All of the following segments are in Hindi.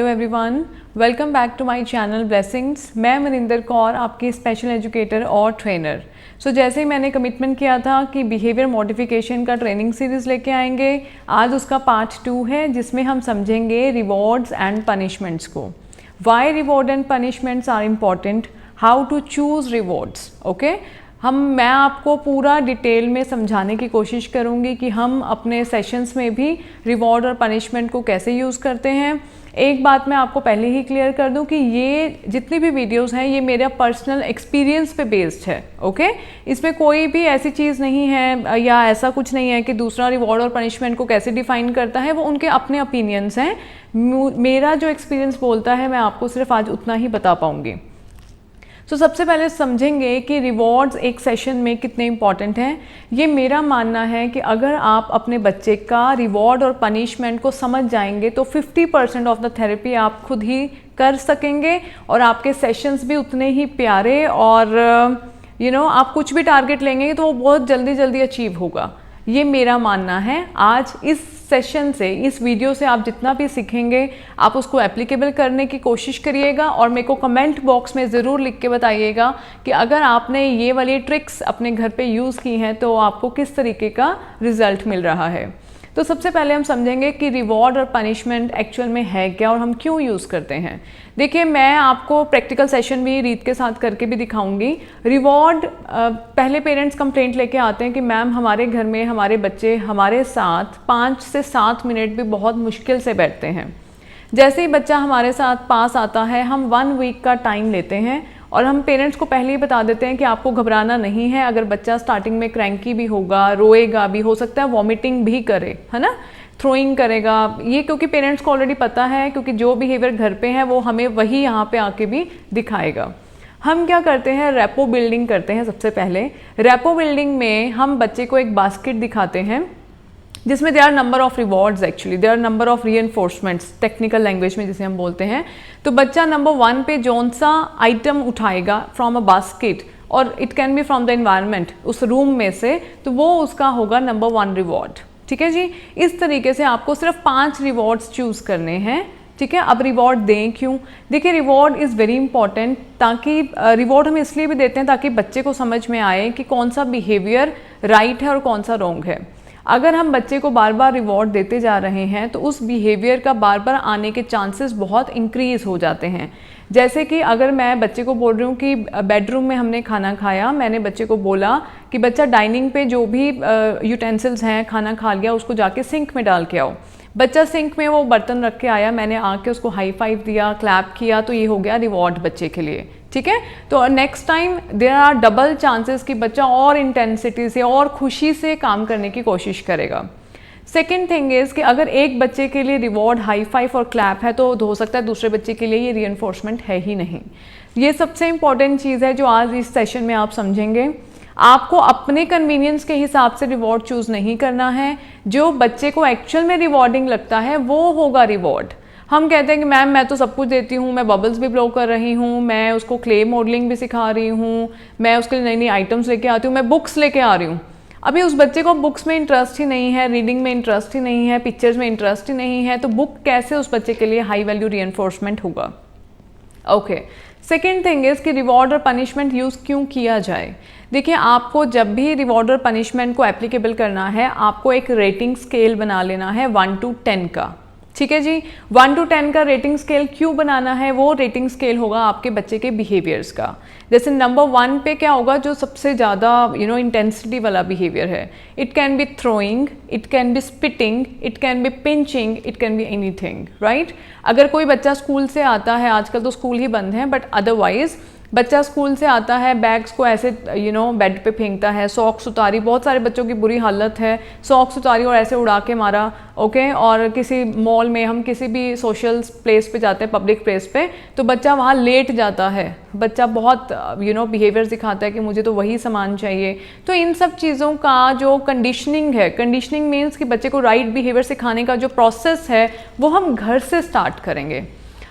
Hello everyone, welcome back to my channel blessings. मैं मनिंदर कौर, आपकी स्पेशल एजुकेटर और ट्रेनर। जैसे ही मैंने कमिटमेंट किया था कि बिहेवियर मॉडिफिकेशन का ट्रेनिंग सीरीज़ लेके आएंगे, आज उसका पार्ट 2 है जिसमें हम समझेंगे रिवॉर्ड्स एंड पनिशमेंट्स को। Why reward and punishments are important, how to choose rewards. Okay, मैं आपको पूरा डिटेल में समझाने की कोशिश करूँगी कि हम अपने सेशंस में भी रिवॉर्ड और पनिशमेंट को कैसे यूज़ करते हैं। एक बात मैं आपको पहले ही क्लियर कर दूं कि ये जितनी भी वीडियोस हैं ये मेरा पर्सनल एक्सपीरियंस पे बेस्ड है। ओके, इसमें कोई भी ऐसी चीज़ नहीं है या ऐसा कुछ नहीं है कि दूसरा रिवॉर्ड और पनिशमेंट को कैसे डिफ़ाइन करता है, वो उनके अपने ओपिनियंस हैं। मेरा जो एक्सपीरियंस बोलता है मैं आपको सिर्फ आज उतना ही बता पाऊँगी। सबसे पहले समझेंगे कि रिवॉर्ड्स एक सेशन में कितने इंपॉर्टेंट हैं। ये मेरा मानना है कि अगर आप अपने बच्चे का रिवॉर्ड और पनिशमेंट को समझ जाएंगे तो 50% ऑफ द थेरेपी आप खुद ही कर सकेंगे और आपके सेशंस भी उतने ही प्यारे और आप कुछ भी टारगेट लेंगे तो वो बहुत जल्दी अचीव होगा। ये मेरा मानना है। आज इस सेशन से, इस वीडियो से आप जितना भी सीखेंगे आप उसको एप्लीकेबल करने की कोशिश करिएगा और मेरे को कमेंट बॉक्स में ज़रूर लिख के बताइएगा कि अगर आपने ये वाली ट्रिक्स अपने घर पे यूज़ की हैं तो आपको किस तरीके का रिज़ल्ट मिल रहा है। तो सबसे पहले हम समझेंगे कि रिवॉर्ड और पनिशमेंट एक्चुअल में है क्या और हम क्यों यूज़ करते हैं। देखिए, मैं आपको प्रैक्टिकल सेशन भी रीत के साथ करके भी दिखाऊंगी। रिवॉर्ड, पहले पेरेंट्स कंप्लेंट लेके आते हैं कि मैम हमारे घर में हमारे बच्चे हमारे साथ 5 से 7 मिनट भी बहुत मुश्किल से बैठते हैं। जैसे ही बच्चा हमारे साथ पास आता है हम 1 वीक का टाइम लेते हैं और हम पेरेंट्स को पहले ही बता देते हैं कि आपको घबराना नहीं है। अगर बच्चा स्टार्टिंग में क्रैंकी भी होगा, रोएगा भी, हो सकता है वॉमिटिंग भी करे, है ना, थ्रोइंग करेगा, ये क्योंकि पेरेंट्स को ऑलरेडी पता है, क्योंकि जो बिहेवियर घर पे है वो हमें वही यहाँ पे आके भी दिखाएगा। हम क्या करते हैं, रैपो बिल्डिंग करते हैं। सबसे पहले रैपो बिल्डिंग में हम बच्चे को एक बास्केट दिखाते हैं जिसमें there are number of rewards, actually there are number of reinforcements, technical language में जिसे हम बोलते हैं। तो बच्चा नंबर 1 पे जौन सा आइटम उठाएगा फ्रॉम अ बास्केट, और it can be from the environment, उस रूम में से, तो वो उसका होगा नंबर 1 रिवॉर्ड। ठीक है जी, इस तरीके से आपको सिर्फ 5 रिवॉर्ड्स चूज़ करने हैं। ठीक है, अब रिवॉर्ड दें क्यों? देखिए, रिवॉर्ड इज़ वेरी इंपॉर्टेंट। ताकि रिवॉर्ड हम इसलिए भी देते हैं ताकि बच्चे को समझ में आए कि कौन सा बिहेवियर राइट है और कौन सा रॉन्ग है। अगर हम बच्चे को बार बार रिवॉर्ड देते जा रहे हैं तो उस बिहेवियर का बार बार आने के चांसेस बहुत इंक्रीज़ हो जाते हैं। जैसे कि अगर मैं बच्चे को बोल रही हूँ कि बेडरूम में हमने खाना खाया, मैंने बच्चे को बोला कि बच्चा डाइनिंग पे जो भी यूटेंसिल्स हैं, खाना खा लिया, उसको जाके सिंक में डाल के आओ। बच्चा सिंक में वो बर्तन रख के आया, मैंने आके उसको हाई फाइव दिया, क्लैप किया, तो ये हो गया रिवॉर्ड बच्चे के लिए। ठीक है, तो next time there are double chances कि बच्चा और इंटेंसिटी से और खुशी से काम करने की कोशिश करेगा। सेकेंड थिंग इज़ कि अगर एक बच्चे के लिए रिवॉर्ड हाई फाइव और क्लैप है तो हो सकता है दूसरे बच्चे के लिए ये रीइंफोर्समेंट है ही नहीं। ये सबसे इंपॉर्टेंट चीज़ है जो आज इस सेशन में आप समझेंगे। आपको अपने कन्वीनियंस के हिसाब से रिवॉर्ड चूज़ नहीं करना है। जो बच्चे को एक्चुअल में रिवॉर्डिंग लगता है वो होगा रिवॉर्ड। हम कहते हैं कि मैम मैं तो सब कुछ देती हूँ, मैं बबल्स भी ब्लो कर रही हूँ, मैं उसको क्ले मॉडलिंग भी सिखा रही हूँ, मैं उसके लिए नई नई आइटम्स लेके आती हूँ, मैं बुक्स लेके आ रही हूँ। अभी उस बच्चे को बुक्स में इंटरेस्ट ही नहीं है, रीडिंग में इंटरेस्ट ही नहीं है, पिक्चर्स में इंटरेस्ट ही नहीं है, तो बुक कैसे उस बच्चे के लिए हाई वैल्यू रीइंफोर्समेंट होगा। ओके, सेकेंड थिंग इज़ कि रिवॉर्ड और पनिशमेंट यूज़ क्यों किया जाए। देखिए, आपको जब भी रिवॉर्ड और पनिशमेंट को एप्लीकेबल करना है आपको एक रेटिंग स्केल बना लेना है 1 to 10 का। ठीक है जी, 1 to 10 का रेटिंग स्केल क्यों बनाना है? वो रेटिंग स्केल होगा आपके बच्चे के बिहेवियर्स का। जैसे नंबर 1 पे क्या होगा, जो सबसे ज़्यादा इंटेंसिटी वाला बिहेवियर है। It can be throwing, it can be spitting, it can be pinching, it can be anything, right. अगर कोई बच्चा स्कूल से आता है, आजकल तो स्कूल ही बंद है, बट अदरवाइज बच्चा स्कूल से आता है, बैग्स को ऐसे बेड पे फेंकता है, सॉक्स उतारी, बहुत सारे बच्चों की बुरी हालत है, सॉक्स उतारी और ऐसे उड़ा के मारा। ओके, और किसी मॉल में, हम किसी भी सोशल प्लेस पे जाते हैं, पब्लिक प्लेस पे, तो बच्चा वहाँ लेट जाता है, बच्चा बहुत बिहेवियर दिखाता है कि मुझे तो वही सामान चाहिए। तो इन सब चीज़ों का जो कंडीशनिंग है, कंडीशनिंग मीन्स कि बच्चे को राइट बिहेवियर सिखाने का जो प्रोसेस है वो हम घर से स्टार्ट करेंगे।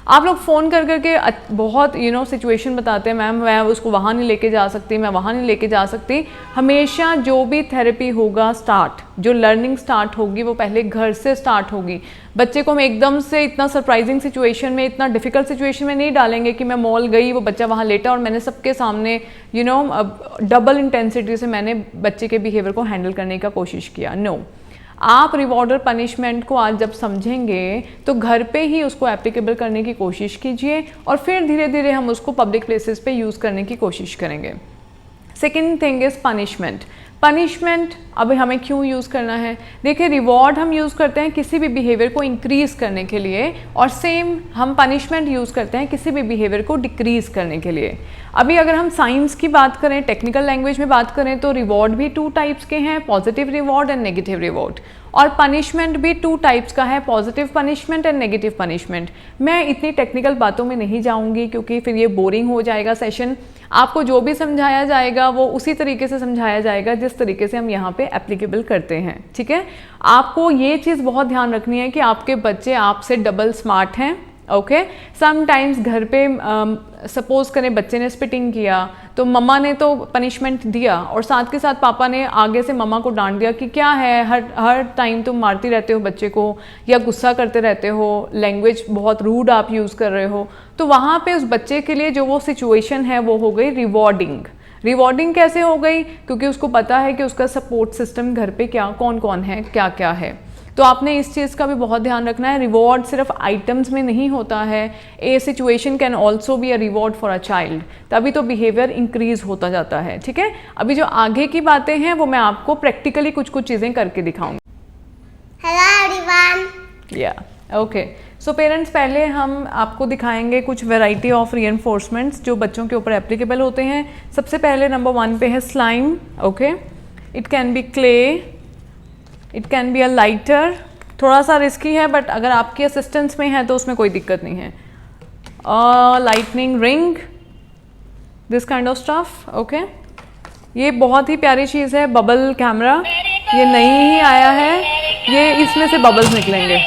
आप लोग फ़ोन कर करके बहुत सिचुएशन बताते हैं, मैम मैं उसको वहाँ नहीं लेके जा सकती, मैं वहाँ नहीं लेके जा सकती। हमेशा जो भी थेरेपी होगा जो लर्निंग स्टार्ट होगी वो पहले घर से स्टार्ट होगी। बच्चे को हम एकदम से इतना सरप्राइजिंग सिचुएशन में, इतना डिफिकल्ट सिचुएशन में नहीं डालेंगे कि मैं मॉल गई, वो बच्चा वहाँ लेटा और मैंने सबके सामने डबल इंटेंसिटी से मैंने बच्चे के बिहेवियर को हैंडल करने का कोशिश किया। नो, आप रिवॉर्ड और पनिशमेंट को आज जब समझेंगे तो घर पे ही उसको एप्लीकेबल करने की कोशिश कीजिए और फिर धीरे धीरे हम उसको पब्लिक प्लेसेस पे यूज़ करने की कोशिश करेंगे। Second thing is punishment. Punishment अब हमें क्यों यूज़ करना है? देखिए, रिवॉर्ड हम यूज़ करते हैं किसी भी बिहेवियर को इंक्रीज़ करने के लिए और सेम हम पनिशमेंट यूज़ करते हैं किसी भी बिहेवियर को डिक्रीज़ करने के लिए। अभी अगर हम साइंस की बात करें, टेक्निकल लैंग्वेज में बात करें तो रिवॉर्ड भी 2 टाइप्स के हैं, positive reward and negative reward, और पनिशमेंट भी 2 टाइप्स का है, positive punishment and negative punishment. मैं इतनी टेक्निकल बातों में नहीं जाऊंगी क्योंकि फिर ये बोरिंग हो जाएगा सेशन। आपको जो भी समझाया जाएगा वो उसी तरीके से समझाया जाएगा जिस तरीके से हम यहाँ पे एप्लीकेबल करते हैं, ठीक है। आपको ये चीज़ बहुत ध्यान रखनी है कि आपके बच्चे आपसे डबल स्मार्ट हैं, ओके। समटाइम्स घर पे सपोज करें बच्चे ने स्पिटिंग किया तो मम्मा ने तो पनिशमेंट दिया और साथ के साथ पापा ने आगे से मम्मा को डांट दिया कि क्या है हर टाइम तुम मारती रहते हो बच्चे को या गुस्सा करते रहते हो, लैंग्वेज बहुत रूड आप यूज़ कर रहे हो। तो वहाँ पे उस बच्चे के लिए जो वो सिचुएशन है वो हो गई रिवॉर्डिंग। रिवॉर्डिंग कैसे हो गई? क्योंकि उसको पता है कि उसका सपोर्ट सिस्टम घर पे कौन कौन है, क्या क्या है। तो आपने इस चीज़ का भी बहुत ध्यान रखना है। रिवॉर्ड सिर्फ आइटम्स में नहीं होता है, a situation can also be a reward for a child, तभी तो बिहेवियर इंक्रीज होता जाता है, ठीक है। अभी जो आगे की बातें हैं वो मैं आपको प्रैक्टिकली कुछ चीज़ें करके दिखाऊंगी। Hello everyone. या ओके, सो पेरेंट्स, पहले हम आपको दिखाएंगे कुछ वैरायटी ऑफ रीइंफोर्समेंट्स जो बच्चों के ऊपर एप्लीकेबल होते हैं। सबसे पहले नंबर 1 पे है slime, okay. It can be clay, it can be a lighter, थोड़ा सा रिस्की है बट अगर आपकी असिस्टेंस में है तो उसमें कोई दिक्कत नहीं है। Lightning ring, this kind of stuff, okay. ये बहुत ही प्यारी चीज़ है, बबल कैमरा, ये नई ही आया है, ये इसमें से बबल्स निकलेंगे,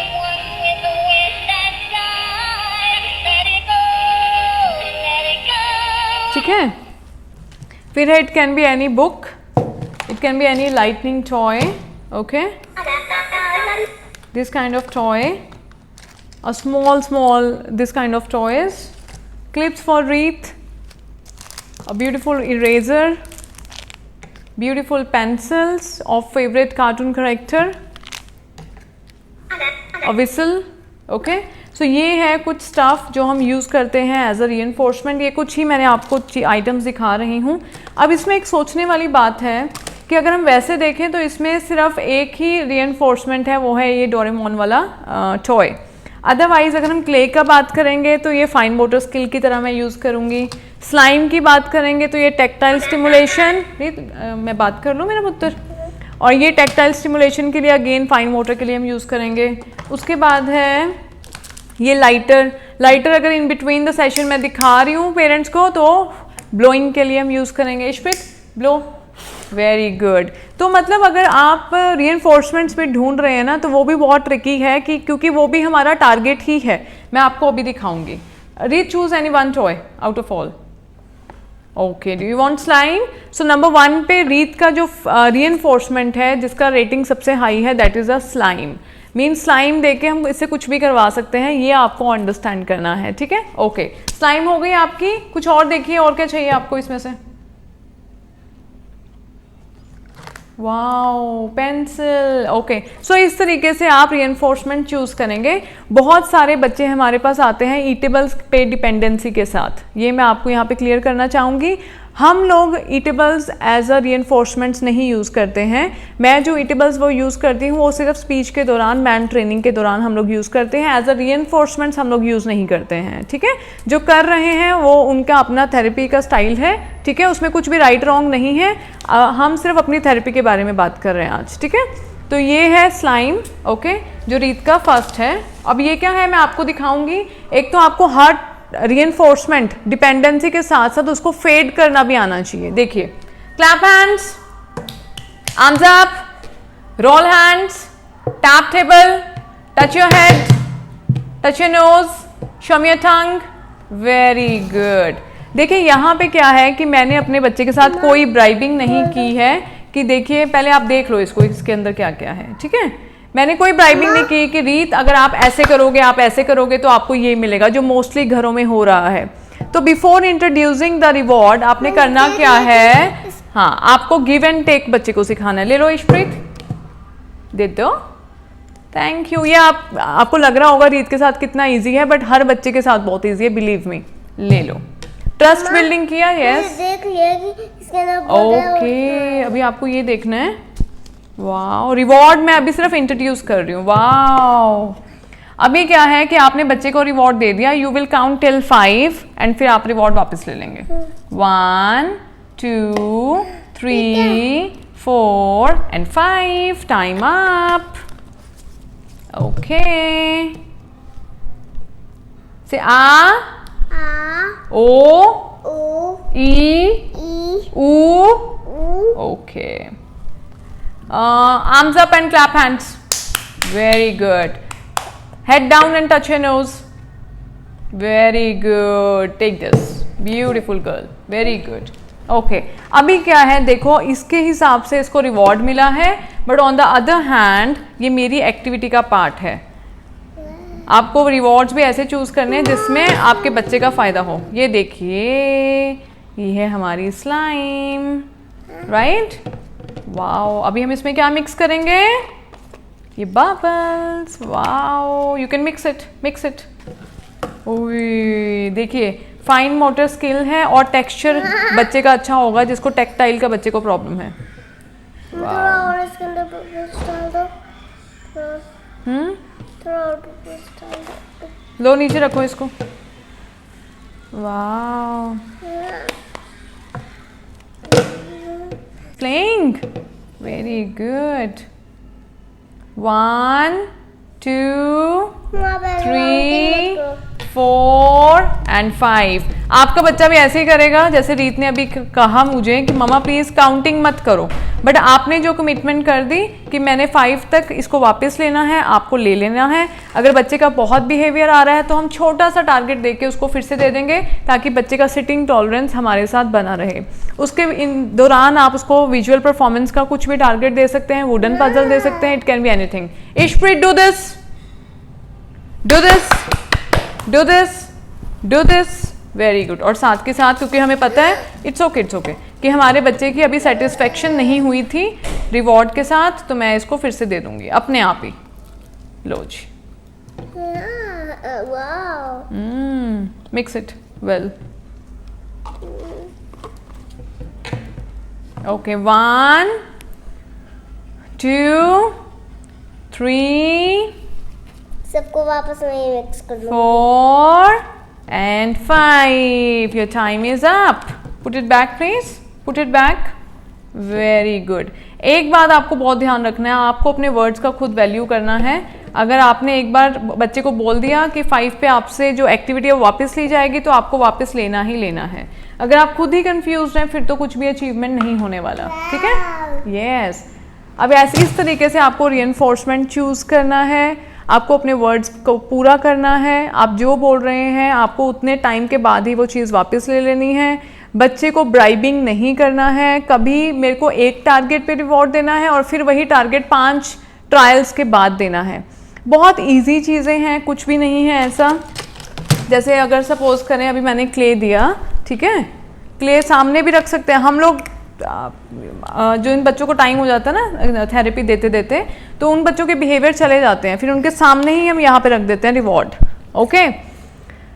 ठीक है। फिर है it can be any book, it can be any lightning toy, okay, this kind of toy, a small this kind of toys, clips for wreath, a beautiful eraser, beautiful pencils of favorite cartoon character, a whistle, okay। सो ये है कुछ स्टफ़ जो हम यूज़ करते हैं एज अ रीइंफोर्समेंट। ये कुछ ही मैंने आपको आइटम्स दिखा रही हूँ। अब इसमें एक सोचने वाली बात है कि अगर हम वैसे देखें तो इसमें सिर्फ एक ही रीइंफोर्समेंट है, वो है ये डोरेमोन वाला टॉय। अदरवाइज अगर हम क्ले का बात करेंगे तो ये फाइन मोटर स्किल की तरह मैं यूज़ करूँगी। स्लाइम की बात करेंगे तो ये टेक्टाइल स्टिमुलेशन, मैं बात कर लूँ मेरा पुत्र, और ये टेक्टाइल स्टिमुलेशन के लिए अगेन फाइन मोटर के लिए हम यूज़ करेंगे। उसके बाद है ये लाइटर अगर इन बिटवीन द सेशन मैं दिखा रही हूँ पेरेंट्स को तो ब्लोइंग के लिए हम यूज़ करेंगे। इश्पित ब्लो, वेरी गुड। तो मतलब अगर आप रीइंफोर्समेंट्स भी ढूंढ रहे हैं ना तो वो भी बहुत ट्रिकी है कि क्योंकि वो भी हमारा टारगेट ही है। मैं आपको अभी दिखाऊंगी। Read choose any one toy out of all. Okay, do you want slime? So number 1 पे रीड का जो रीइंफोर्समेंट है जिसका रेटिंग सबसे हाई है that is a slime. Mean slime देके हम इससे कुछ भी करवा सकते हैं, ये आपको अंडरस्टैंड करना है, ठीक है। ओके, स्लाइम हो गई आपकी। कुछ और देखिए, और क्या चाहिए आपको इसमें से? Wow, pencil, okay. सो इस तरीके से आप रीइंफोर्समेंट चूज करेंगे। बहुत सारे बच्चे हमारे पास आते हैं ईटेबल्स पे डिपेंडेंसी के साथ, ये मैं आपको यहाँ पे क्लियर करना चाहूँगी। हम लोग ईटेबल्स एज अ रीइंफोर्समेंट्स नहीं यूज़ करते हैं। मैं जो ईटेबल्स वो यूज़ करती हूँ वो सिर्फ स्पीच के दौरान, मैन ट्रेनिंग के दौरान हम लोग यूज़ करते हैं। एज अ रीइंफोर्समेंट्स हम लोग यूज़ नहीं करते हैं, ठीक है। जो कर रहे हैं वो उनका अपना थेरेपी का स्टाइल है, ठीक है, उसमें कुछ भी राइट रॉन्ग नहीं है। हम सिर्फ अपनी थेरेपी के बारे में बात कर रहे हैं आज, ठीक है। तो ये है स्लाइम, ओके, जो रीत का फर्स्ट है। अब ये क्या है मैं आपको दिखाऊंगी। एक तो आपको हर रीइंफोर्समेंट डिपेंडेंसी के साथ साथ उसको फेड करना भी आना चाहिए। देखिए, clap hands, arms up, roll hands, tap table, touch your head, touch your nose, show me your tongue, very good. देखिए यहाँ पे क्या है कि मैंने अपने बच्चे के साथ कोई ब्राइबिंग नहीं की है कि देखिए पहले आप देख लो इसको, इसके अंदर क्या क्या है, ठीक है। मैंने कोई ब्राइबिंग नहीं की कि रीत अगर आप ऐसे करोगे, आप ऐसे करोगे तो आपको ये मिलेगा, जो मोस्टली घरों में हो रहा है। तो बिफोर इंट्रोड्यूसिंग द रिवॉर्ड आपने करना क्या है, हाँ आपको गिव एंड टेक बच्चे को सिखाना है। ले लो इशप्रीत, दे दो, थैंक यू। ये आपको लग रहा होगा रीत के साथ कितना इजी है, बट हर बच्चे के साथ बहुत इजी है, बिलीव मी। ले लो, ट्रस्ट बिल्डिंग किया, यस ओके। अभी आपको ये देखना है, वाओ रिवॉर्ड मैं अभी सिर्फ इंट्रोड्यूस कर रही हूँ, वाओ। अभी क्या है कि आपने बच्चे को रिवॉर्ड दे दिया, you will count till 5 and फिर आप रिवॉर्ड वापस ले लेंगे। 1 2 3 4 एंड 5, टाइम अप। ओके, से आ ओ ई ऊ, okay. Arms up and clap hands. Very good. Head down and touch your nose. Very good. Take this. Beautiful girl. Very good. Okay. अभी क्या है देखो, इसके हिसाब से इसको रिवॉर्ड मिला है, but on the other hand ये मेरी एक्टिविटी का पार्ट है। आपको रिवॉर्ड्स भी ऐसे चूज करने हैं जिसमें आपके बच्चे का फायदा हो। ये देखिए, ये है हमारी स्लाइम, राइट? वाओ। अभी हम इसमें क्या मिक्स करेंगे, ये bubbles. Wow, you can mix it, mix it. देखिए फाइन मोटर स्किल है और टेक्सचर बच्चे का अच्छा होगा, जिसको टेक्टाइल का बच्चे को प्रॉब्लम है। लो नीचे रखो इसको। Wow, playing, very good। 1 2 3 4 and 5। आपका बच्चा भी ऐसे ही करेगा जैसे रीत ने अभी कहा मुझे कि मम्मा प्लीज काउंटिंग मत करो, बट आपने जो कमिटमेंट कर दी कि मैंने 5 तक इसको वापस लेना है, आपको ले लेना है। अगर बच्चे का बहुत बिहेवियर आ रहा है तो हम छोटा सा टारगेट देके उसको फिर से दे देंगे, ताकि बच्चे का सिटिंग टॉलरेंस हमारे साथ बना रहे। उसके इन दौरान आप उसको विजुअल परफॉर्मेंस का कुछ भी टारगेट दे सकते हैं, वुडन पजल दे सकते हैं, it can be anything. Ishpreet, do this, do this, do this, do this, very good. और साथ के साथ, क्योंकि हमें पता है इट्स ओके कि हमारे बच्चे की अभी सेटिस्फेक्शन नहीं हुई थी रिवॉर्ड के साथ, तो मैं इसको फिर से दे दूंगी अपने आप ही। लो जी, मिक्स इट वेल। ओके, 1 2 3 सबको वापस वही मिक्स कर लो। 4 and 5। Your time is up. Put it back please. Put it back. Very good. एक बात आपको बहुत ध्यान रखना है, आपको अपने वर्ड्स का खुद वैल्यू करना है। अगर आपने एक बार बच्चे को बोल दिया कि 5 पे आपसे जो एक्टिविटी है वो वापस ली जाएगी, तो आपको वापस लेना ही लेना है। अगर आप खुद ही कंफ्यूज हैं फिर तो कुछ भी अचीवमेंट नहीं होने वाला, ठीक है? यस। अब ऐसे इस तरीके से आपको रीइंफोर्समेंट चूज करना है, आपको अपने वर्ड्स को पूरा करना है। आप जो बोल रहे हैं आपको उतने टाइम के बाद ही वो चीज़ वापस ले लेनी है। बच्चे को ब्राइबिंग नहीं करना है, कभी मेरे को एक टारगेट पे रिवॉर्ड देना है और फिर वही टारगेट 5 ट्रायल्स के बाद देना है। बहुत इजी चीज़ें हैं, कुछ भी नहीं है ऐसा। जैसे अगर सपोज करें अभी मैंने क्ले दिया, ठीक है, क्ले सामने भी रख सकते हैं हम लोग। जो इन बच्चों को टाइम हो जाता है ना थेरेपी देते देते, तो उन बच्चों के बिहेवियर चले जाते हैं, फिर उनके सामने ही हम यहाँ पे रख देते हैं रिवॉर्ड। ओके,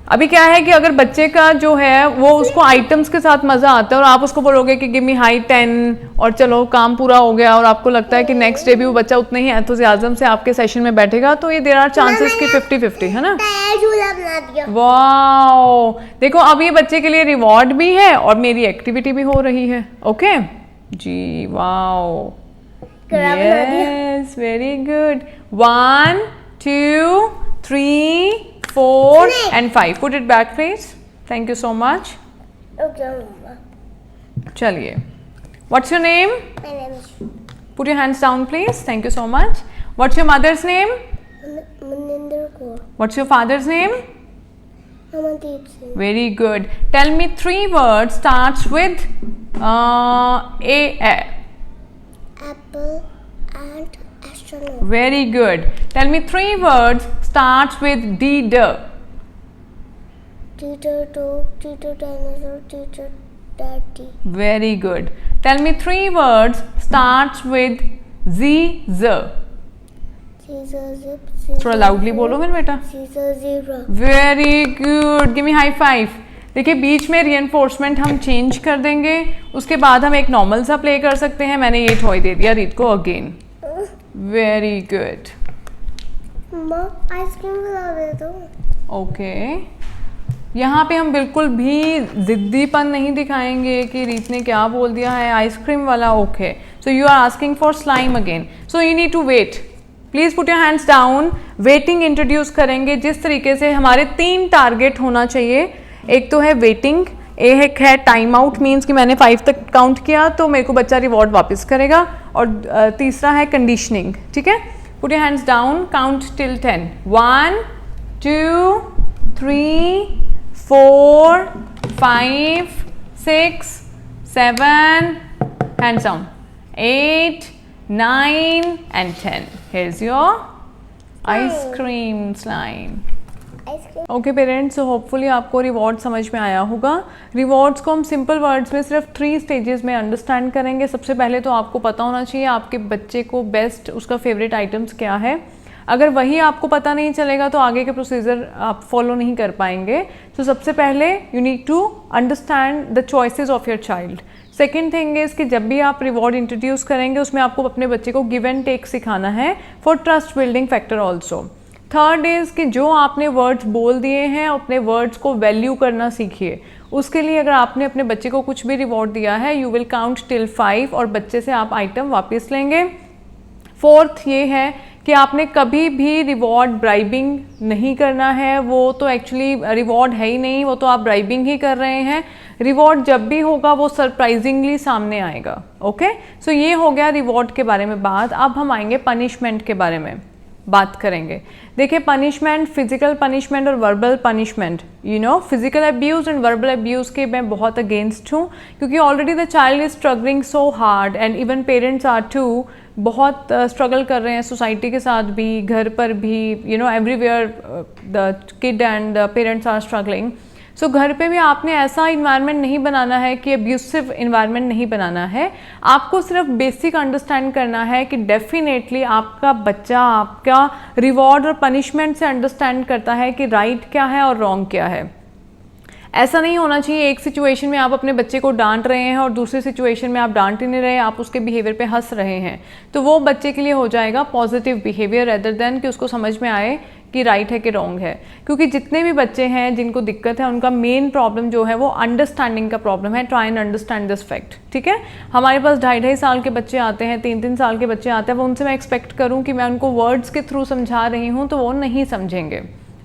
अभी क्या है कि अगर बच्चे का जो है वो उसको आइटम्स के साथ मज़ा आता है और आप उसको बोलोगे कि गिव मी हाई 10 और चलो काम पूरा हो गया, और आपको लगता है कि नेक्स्ट डे भी वो बच्चा उतने ही एंथुसियाज्म से आपके सेशन में बैठेगा, तो ये देयर आर चांसेस कि 50-50 है ना। झूला बना दिया। वाओ, देखो अब ये बच्चे के लिए रिवॉर्ड भी है और मेरी एक्टिविटी भी हो रही है। Okay ji, wow, yes, very good. 1 2 3 4 and 5। Put it back please. Thank you so much. Okay, Mama. चलिए, what's your name? My name is Put your hands down please. Thank you so much. What's your mother's name? Maninder Kaur. What's your father's name? Amandeep Singh. Very good. Tell me 3 words starts with A. Apple and astronaut. Very good. Tell me 3 words starts with D. Teacher dog, teacher dinosaur, teacher daddy. Very good. Tell me 3 words starts with Z. Caesar zip. थोड़ा लाउडली बोलो मेरे बेटा. Caesar zebra. Very good. Give me high five. देखिए बीच में रीएनफोर्समेंट हम चेंज कर देंगे, उसके बाद हम एक नॉर्मल सा प्ले कर सकते हैं. मैंने ये टॉय दे दिया रीत को अगेन. Very good. माँ आइसक्रीम खिला दे दो. ओके. यहाँ पे हम बिल्कुल भी जिद्दीपन नहीं दिखाएंगे कि रीत ने क्या बोल दिया है. आइसक्रीम वाला okay. So you are asking for slime again. So you need to wait. Please put your hands down. Waiting introduce करेंगे जिस तरीके से हमारे 3 टारगेट होना चाहिए. एक तो है वेटिंग, एक है टाइम आउट, मीन्स कि मैंने 5 तक काउंट किया तो मेरे को बच्चा रिवॉर्ड वापस करेगा, और तीसरा है कंडीशनिंग. ठीक है. Put your hands down. Count till 10. 1 2 3 4 5 6 7. Hands down. 8 9 and 10. Here's your ice cream slime. Ice cream. Okay parents, so hopefully आपको रिवॉर्ड समझ में आया होगा. रिवॉर्ड्स को हम सिंपल वर्ड्स में सिर्फ 3 स्टेजेस में अंडरस्टैंड करेंगे. सबसे पहले तो आपको पता होना चाहिए आपके बच्चे को बेस्ट उसका फेवरेट आइटम्स क्या है. अगर वही आपको पता नहीं चलेगा तो आगे के प्रोसीजर आप फॉलो नहीं कर पाएंगे. तो सबसे पहले you need to understand the choices of your child. Second thing is कि जब भी आप रिवॉर्ड इंट्रोड्यूस करेंगे उसमें आपको अपने बच्चे को गिव एंड टेक सिखाना है for trust building factor also. Third is कि जो आपने वर्ड्स बोल दिए हैं अपने वर्ड्स को वैल्यू करना सीखिए. उसके लिए अगर आपने अपने बच्चे को कुछ भी रिवॉर्ड दिया है यू विल काउंट टिल 5 और बच्चे से आप आइटम वापस लेंगे. फोर्थ ये है कि आपने कभी भी रिवॉर्ड ब्राइबिंग नहीं करना है. वो तो एक्चुअली रिवॉर्ड है ही नहीं, वो तो आप ब्राइबिंग ही कर रहे हैं. रिवॉर्ड जब भी होगा वो सरप्राइजिंगली सामने आएगा. ओके. सो ये हो गया रिवॉर्ड के बारे में बात. अब हम आएंगे पनिशमेंट के बारे में बात करेंगे. देखिए पनिशमेंट, फिजिकल पनिशमेंट और verbal punishment, you know physical abuse and verbal abuse के मैं बहुत अगेंस्ट हूँ, क्योंकि already the child is struggling so hard and even parents are too. बहुत स्ट्रगल कर रहे हैं सोसाइटी के साथ भी, घर पर भी, you know everywhere the kid and the parents are struggling. So घर पे भी आपने ऐसा इन्वायरमेंट नहीं बनाना है कि अब्यूसिव इन्वायरमेंट नहीं बनाना है. आपको सिर्फ बेसिक अंडरस्टैंड करना है कि डेफिनेटली आपका बच्चा आपका रिवॉर्ड और पनिशमेंट से अंडरस्टैंड करता है कि राइट क्या है और रॉन्ग क्या है. ऐसा नहीं होना चाहिए एक सिचुएशन में आप अपने बच्चे को डांट रहे हैं और दूसरी सिचुएशन में आप डांट ही नहीं रहे, आप उसके बिहेवियर पे हंस रहे हैं. तो वो बच्चे के लिए हो जाएगा पॉजिटिव बिहेवियर रेदर देन कि उसको समझ में आए कि राइट है कि रॉन्ग है. क्योंकि जितने भी बच्चे हैं जिनको दिक्कत है उनका मेन प्रॉब्लम जो है वो अंडरस्टैंडिंग का प्रॉब्लम है. Try and understand this fact. ठीक है. हमारे पास 2.5 साल के बच्चे आते हैं, 3 साल के बच्चे आते हैं. वो उनसे मैं एक्सपेक्ट करूँ कि मैं उनको वर्ड्स के थ्रू समझा रही हूँ तो वो नहीं समझेंगे.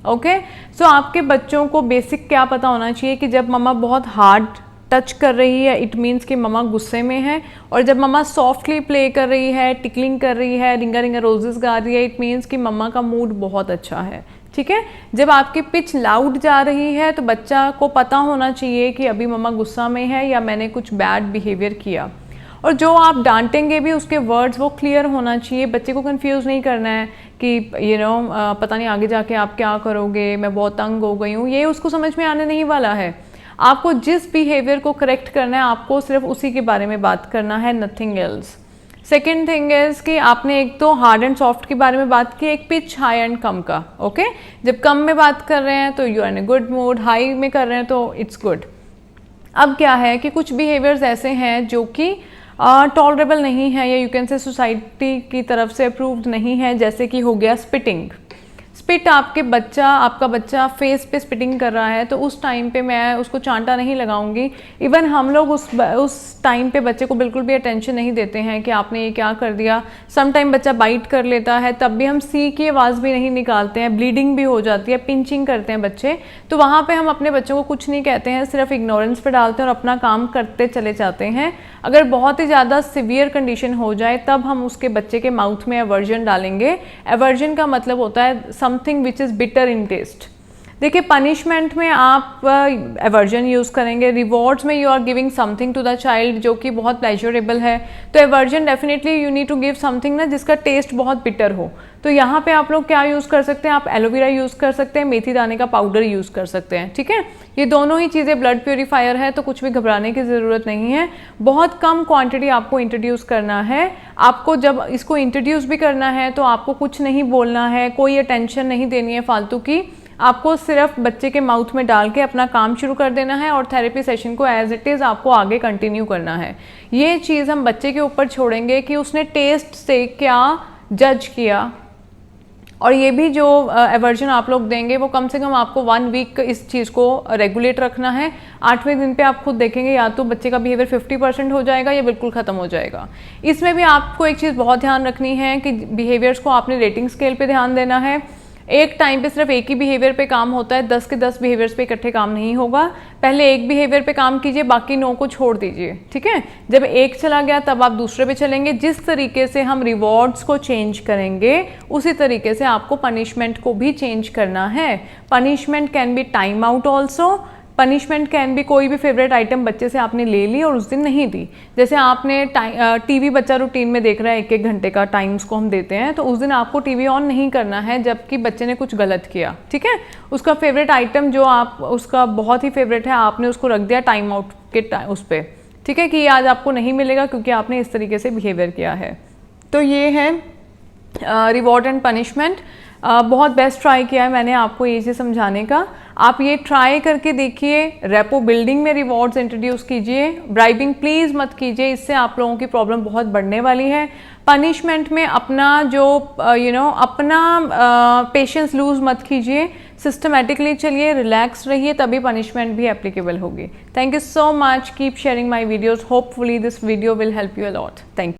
ओके. सो आपके बच्चों को बेसिक क्या पता होना चाहिए कि जब मम्मा बहुत हार्ड टच कर रही है इट मीन्स कि मम्मा गुस्से में है, और जब मम्मा सॉफ्टली प्ले कर रही है, टिकलिंग कर रही है, रिंगा रिंगा रोजेस गा रही है, इट मीन्स कि मम्मा का मूड बहुत अच्छा है. ठीक है. जब आपकी पिच लाउड जा रही है तो बच्चा को पता होना चाहिए कि अभी मम्मा गुस्सा में है या मैंने कुछ बैड बिहेवियर किया. और जो आप डांटेंगे भी उसके वर्ड्स वो क्लियर होना चाहिए. बच्चे को कंफ्यूज नहीं करना है कि यू नो पता नहीं आगे जाके आप क्या करोगे, मैं बहुत तंग हो गई हूँ, ये उसको समझ में आने नहीं वाला है. आपको जिस बिहेवियर को करेक्ट करना है आपको सिर्फ उसी के बारे में बात करना है, nothing else. Second thing is कि आपने एक तो हार्ड एंड सॉफ्ट के बारे में बात की, एक पिच हाई एंड कम का. ओके. जब कम में बात कर रहे हैं तो you are in a good mood, high में कर रहे हैं तो इट्स गुड. अब क्या है कि कुछ बिहेवियर्स ऐसे हैं जो कि टॉलरेबल नहीं है या यू कैन से सोसाइटी की तरफ से अप्रूव्ड नहीं है. जैसे कि हो गया स्पिटिंग. स्पिट आपका बच्चा फेस पे स्पिटिंग कर रहा है तो उस टाइम पे मैं उसको चांटा नहीं लगाऊंगी. इवन हम लोग उस टाइम पे बच्चे को बिल्कुल भी अटेंशन नहीं देते हैं कि आपने ये क्या कर दिया. सम टाइम बच्चा बाइट कर लेता है तब भी हम सी की आवाज़ भी नहीं निकालते हैं, ब्लीडिंग भी हो जाती है, पिंचिंग करते हैं बच्चे. तो वहाँ पे हम अपने बच्चों को कुछ नहीं कहते हैं, सिर्फ इग्नोरेंस पे डालते हैं और अपना काम करते चले जाते हैं. अगर बहुत ही ज़्यादा सिवियर कंडीशन हो जाए तब हम उसके बच्चे के माउथ में एवर्जन डालेंगे. एवर्जन का मतलब होता है something which is bitter in taste. देखिए पनिशमेंट में आप एवर्जन यूज़ करेंगे, रिवॉर्ड्स में you are giving something to the child जो कि बहुत प्लेजरेबल है। तो aversion definitely you need to give something ना जिसका टेस्ट बहुत बिटर हो। तो यहाँ पे आप लोग क्या यूज़ कर सकते हैं, आप एलोवेरा यूज़ कर सकते हैं, मेथी दाने का पाउडर यूज़ कर सकते हैं, ठीक है। ये दोनों ही चीज़ें ब्लड प्योरीफायर है, तो कुछ भी घबराने की ज़रूरत नहीं है। बहुत कम क्वांटिटी आपको इंट्रोड्यूस करना है। आपको जब इसको इंट्रोड्यूस भी करना है तो आपको कुछ नहीं बोलना है, कोई अटेंशन नहीं देनी है फालतू की। आपको सिर्फ बच्चे के माउथ में डाल के अपना काम शुरू कर देना है और थेरेपी सेशन को एज इट इज़ आपको आगे कंटिन्यू करना है। ये चीज़ हम बच्चे के ऊपर छोड़ेंगे कि उसने टेस्ट से क्या जज किया। और ये भी जो एवर्जन आप लोग देंगे वो कम से कम आपको 1 वीक इस चीज़ को रेगुलेट रखना है। 8वें दिन पे आप खुद देखेंगे या तो बच्चे का बिहेवियर 50% हो जाएगा या बिल्कुल ख़त्म हो जाएगा। इसमें भी आपको एक चीज़ बहुत ध्यान रखनी है कि बिहेवियर्स को आपने रेटिंग स्केल पे ध्यान देना है। एक टाइम पे सिर्फ एक ही बिहेवियर पे काम होता है, 10 के 10 बिहेवियर्स पे इकट्ठे काम नहीं होगा। पहले एक बिहेवियर पे काम कीजिए, बाकी 9 को छोड़ दीजिए, ठीक है। जब एक चला गया तब आप दूसरे पे चलेंगे। जिस तरीके से हम रिवॉर्ड्स को चेंज करेंगे उसी तरीके से आपको पनिशमेंट को भी चेंज करना है। Punishment can be time out also. Punishment can भी कोई भी फेवरेट आइटम बच्चे से आपने ले ली और उस दिन नहीं दी। जैसे आपने टीवी बच्चा रूटीन में देख रहा है, 1-1 घंटे का टाइम्स को हम देते हैं, तो उस दिन आपको टीवी ऑन नहीं करना है जबकि बच्चे ने कुछ गलत किया, ठीक है। उसका फेवरेट आइटम जो आप उसका बहुत ही फेवरेट है आपने उसको रख दिया टाइम आउट के उस पर, ठीक है, कि ये आज आपको नहीं मिलेगा क्योंकि आपने इस तरीके से बिहेवियर किया है। तो ये है रिवॉर्ड एंड पनिशमेंट। बहुत बेस्ट ट्राई किया है मैंने आपको ये चीज़ समझाने का। आप ये ट्राई करके देखिए। रेपो बिल्डिंग में रिवॉर्ड्स इंट्रोड्यूस कीजिए। ब्राइबिंग प्लीज़ मत कीजिए, इससे आप लोगों की प्रॉब्लम बहुत बढ़ने वाली है। पनिशमेंट में अपना जो अपना पेशेंस लूज मत कीजिए। सिस्टमेटिकली चलिए, रिलैक्स रहिए, तभी पनिशमेंट भी एप्लीकेबल होगी। Thank you so much. Keep sharing my videos. Hopefully this video will help you a lot. Thank you.